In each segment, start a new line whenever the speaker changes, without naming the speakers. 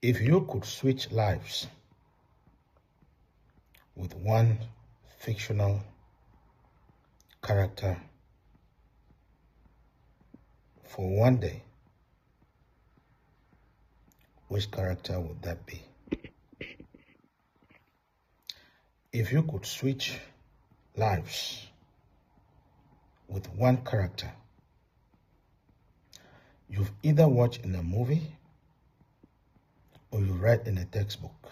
If you could switch lives with one fictional character for one day, which character would that be? If you could switch lives with one character you've either watched in a movie or you read in a textbook,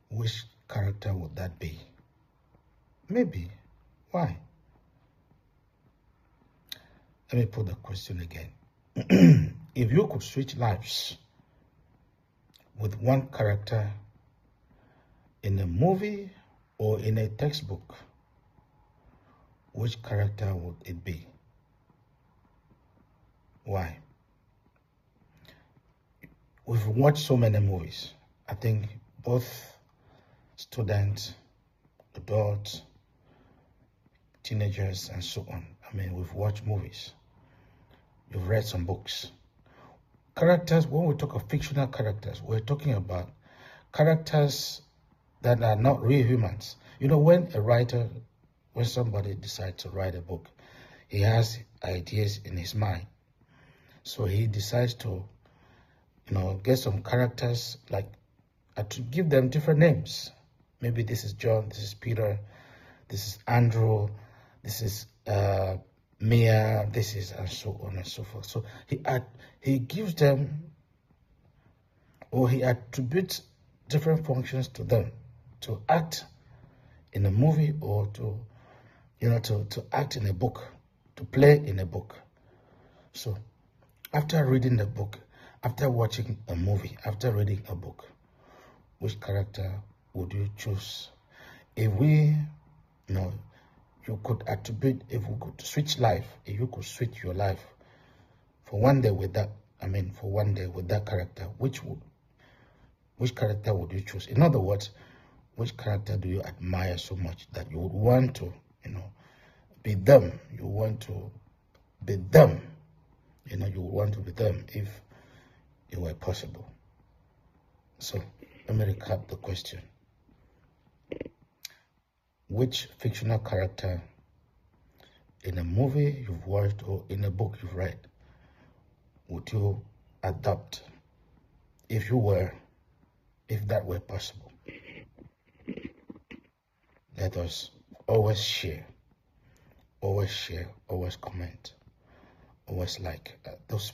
which character would that be? Maybe. Why? Let me put the question again. If you could switch lives with one character in a movie or in a textbook, which character would it be? Why? We've watched so many movies. I think both students, adults, teenagers, and so on. I mean, we've watched movies. You've read some books. Characters, when we talk of fictional characters, we're talking about characters that are not real humans. You know, when somebody decides to write a book, he has ideas in his mind. So he decides to, get some characters, to give them different names. Maybe this is John, this is Peter, this is Andrew, this is Mia, this is, and so on and so forth. So he gives them, or he attributes different functions to them to act in a movie or to act in a book, to play in a book. So after reading the book, after watching a movie, after reading a book, which character would you choose? If you could attribute, if we could switch life, if you could switch your life for one day with that, character, which character would you choose? In other words, which character do you admire so much that you would want to, be them? You want to be them. You would want to be them if it were possible. So let me recap the question. Which fictional character in a movie you've watched or in a book you've read would you adopt if that were possible? Let us always share, always comment, always like those